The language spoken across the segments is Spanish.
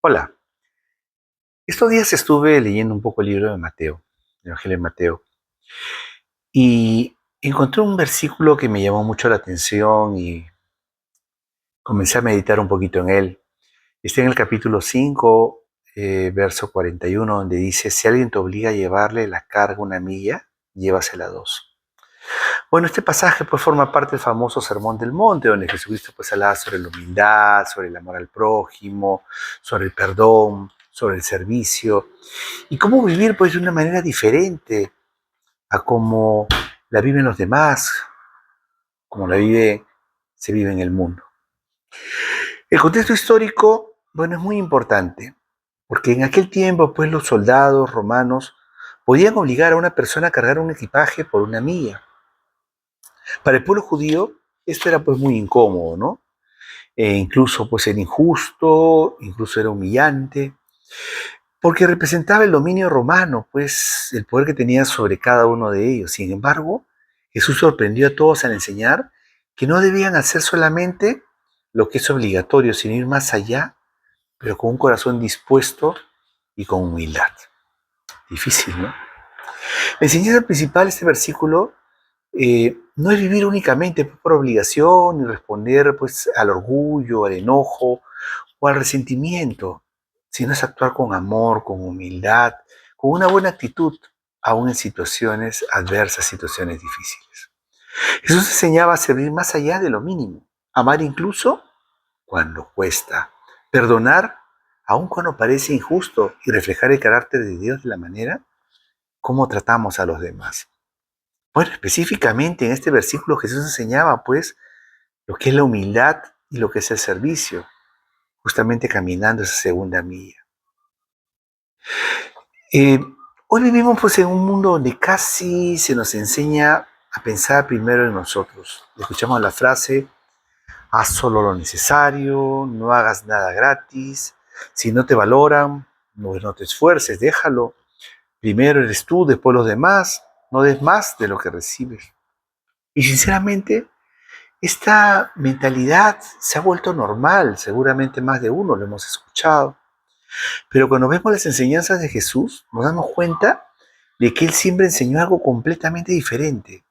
Hola, estos días estuve leyendo un poco el libro de Mateo, el Evangelio de Mateo, y encontré un versículo que me llamó mucho la atención y comencé a meditar un poquito en él. Está en el capítulo 5, verso 41, donde dice, si alguien te obliga a llevarle la carga una milla, llévasela dos. Bueno, este pasaje pues forma parte del famoso Sermón del Monte, donde Jesucristo pues hablaba sobre la humildad, sobre el amor al prójimo, sobre el perdón, sobre el servicio, y cómo vivir pues de una manera diferente a cómo la viven los demás, como se vive en el mundo. El contexto histórico, bueno, es muy importante, porque en aquel tiempo pues los soldados romanos podían obligar a una persona a cargar un equipaje por una milla. Para el pueblo judío esto era pues muy incómodo, ¿no? Incluso pues era injusto, incluso era humillante, porque representaba el dominio romano, pues el poder que tenía sobre cada uno de ellos. Sin embargo, Jesús sorprendió a todos al enseñar que no debían hacer solamente lo que es obligatorio, sino ir más allá, pero con un corazón dispuesto y con humildad. Difícil, ¿no? La enseñanza principal de este versículo no es vivir únicamente por obligación y responder pues, al orgullo, al enojo o al resentimiento, sino es actuar con amor, con humildad, con una buena actitud, aún en situaciones adversas, situaciones difíciles. Jesús enseñaba a servir más allá de lo mínimo, amar incluso cuando cuesta, perdonar aun cuando parece injusto y reflejar el carácter de Dios de la manera como tratamos a los demás. Bueno, específicamente en este versículo Jesús enseñaba pues lo que es la humildad y lo que es el servicio, justamente caminando esa segunda milla. Eh, Hoy vivimos pues en un mundo donde casi se nos enseña a pensar primero en nosotros. Escuchamos la frase, haz solo lo necesario, no hagas nada gratis, si no te valoran, no te esfuerces, déjalo. Primero eres tú, después los demás, no des más de lo que recibes. Y sinceramente, esta mentalidad se ha vuelto normal, seguramente más de uno lo hemos escuchado. Pero cuando vemos las enseñanzas de Jesús, nos damos cuenta de que Él siempre enseñó algo completamente diferente.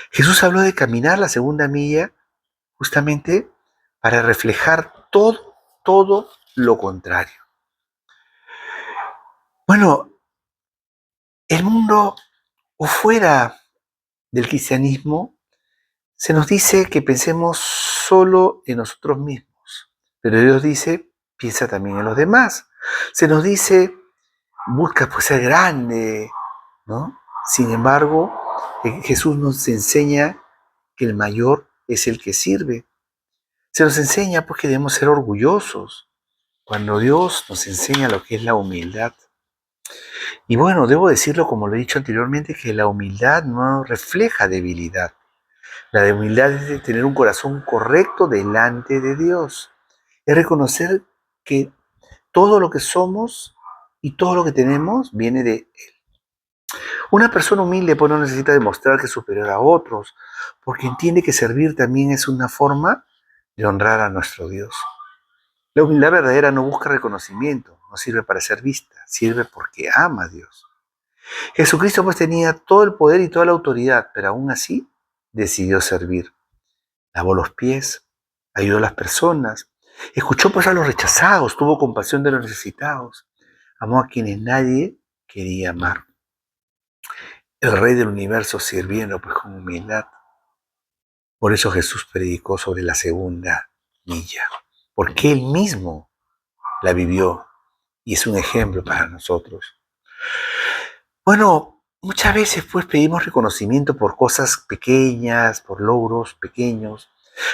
Jesús habló de caminar la segunda milla justamente para reflejar todo lo contrario. Bueno, el mundo o fuera del cristianismo se nos dice que pensemos solo en nosotros mismos, pero Dios dice, piensa también en los demás. Se nos dice, busca pues ser grande, ¿no? Sin embargo, Jesús nos enseña que el mayor es el que sirve. Se nos enseña pues que debemos ser orgullosos, cuando Dios nos enseña lo que es la humildad. Y bueno, debo decirlo como lo he dicho anteriormente, que la humildad no refleja debilidad. La humildad es de tener un corazón correcto delante de Dios. Es reconocer que todo lo que somos y todo lo que tenemos viene de Él. Una persona humilde pues no necesita demostrar que es superior a otros, porque entiende que servir también es una forma de honrar a nuestro Dios. La humildad verdadera no busca reconocimiento, no sirve para ser vista, sirve porque ama a Dios. Jesucristo pues tenía todo el poder y toda la autoridad, pero aún así decidió servir. Lavó los pies, ayudó a las personas, escuchó pues a los rechazados, tuvo compasión de los necesitados, amó a quienes nadie quería amar. El Rey del universo sirviendo pues con humildad. Por eso Jesús predicó sobre la segunda milla, porque Él mismo la vivió y es un ejemplo para nosotros. Bueno, muchas veces pues pedimos reconocimiento por cosas pequeñas, por logros pequeños,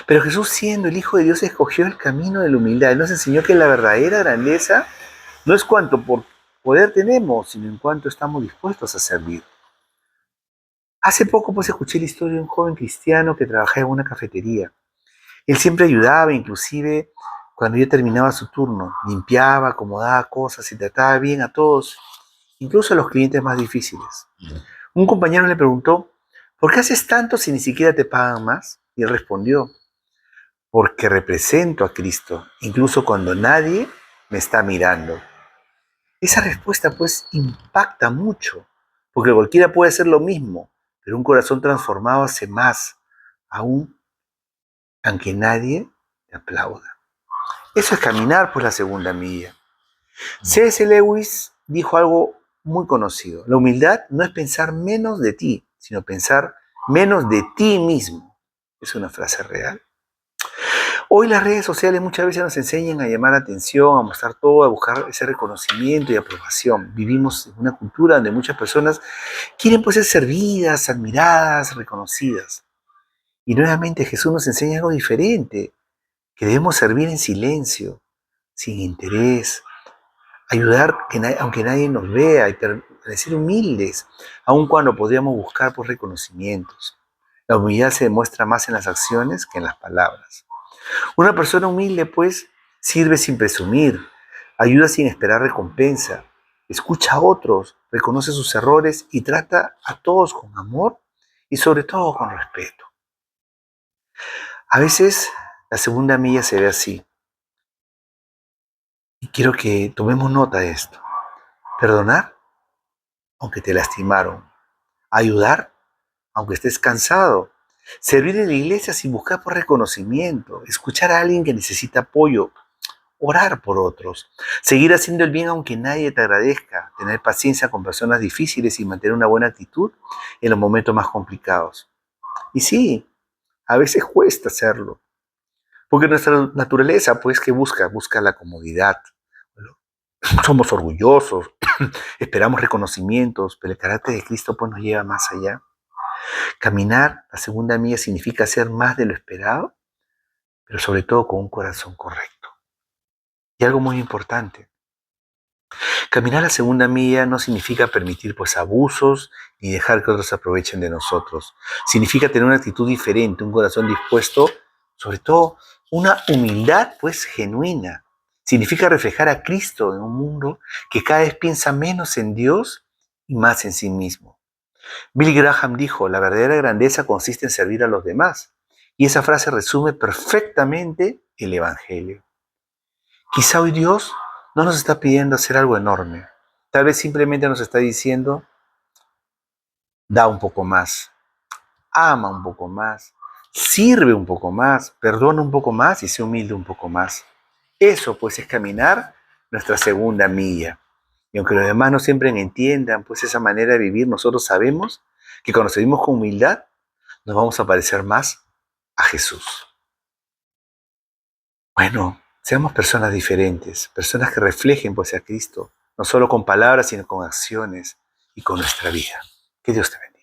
pero Jesús siendo el Hijo de Dios escogió el camino de la humildad. Él nos enseñó que la verdadera grandeza no es cuánto por poder tenemos, sino en cuánto estamos dispuestos a servir. Hace poco pues escuché la historia de un joven cristiano que trabajaba en una cafetería. Él siempre ayudaba, inclusive cuando ya terminaba su turno, limpiaba, acomodaba cosas y trataba bien a todos, incluso a los clientes más difíciles. Un compañero le preguntó, ¿por qué haces tanto si ni siquiera te pagan más? Y él respondió, porque represento a Cristo, incluso cuando nadie me está mirando? Esa respuesta pues impacta mucho, porque cualquiera puede hacer lo mismo, pero un corazón transformado hace más, aún aunque nadie te aplauda. Eso es caminar pues la segunda milla. C.S. Lewis dijo algo muy conocido. La humildad no es pensar menos de ti, sino pensar menos de ti mismo. Es una frase real. Hoy las redes sociales muchas veces nos enseñan a llamar la atención, a mostrar todo, a buscar ese reconocimiento y aprobación. Vivimos en una cultura donde muchas personas quieren pues ser servidas, admiradas, reconocidas. Y nuevamente Jesús nos enseña algo diferente, que debemos servir en silencio, sin interés, ayudar aunque nadie nos vea y permanecer humildes, aun cuando podríamos buscar por reconocimientos. La humildad se demuestra más en las acciones que en las palabras. Una persona humilde, pues, sirve sin presumir, ayuda sin esperar recompensa, escucha a otros, reconoce sus errores y trata a todos con amor y sobre todo con respeto. A veces la segunda milla se ve así y quiero que tomemos nota de esto. Perdonar aunque te lastimaron, ayudar aunque estés cansado, servir en la iglesia sin buscar por reconocimiento, escuchar a alguien que necesita apoyo, orar por otros, seguir haciendo el bien aunque nadie te agradezca, tener paciencia con personas difíciles y mantener una buena actitud en los momentos más complicados. Y sí, a veces cuesta hacerlo, porque nuestra naturaleza, pues, que busca la comodidad. Somos orgullosos, esperamos reconocimientos, pero el carácter de Cristo, pues, nos lleva más allá. Caminar la segunda milla significa hacer más de lo esperado, pero sobre todo con un corazón correcto. Y algo muy importante, caminar la segunda milla no significa permitir pues abusos ni dejar que otros se aprovechen de nosotros. Significa tener una actitud diferente, un corazón dispuesto, sobre todo una humildad pues genuina. Significa reflejar a Cristo en un mundo que cada vez piensa menos en Dios y más en sí mismo. Billy Graham dijo, la verdadera grandeza consiste en servir a los demás. Y esa frase resume perfectamente el Evangelio. Quizá hoy Dios no nos está pidiendo hacer algo enorme. Tal vez simplemente nos está diciendo, da un poco más, ama un poco más, sirve un poco más, perdona un poco más y sé humilde un poco más. Eso pues es caminar nuestra segunda milla. Y aunque los demás no siempre entiendan pues esa manera de vivir, nosotros sabemos que cuando servimos con humildad nos vamos a parecer más a Jesús. Bueno, seamos personas diferentes, personas que reflejen pues a Cristo, no solo con palabras, sino con acciones y con nuestra vida. Que Dios te bendiga.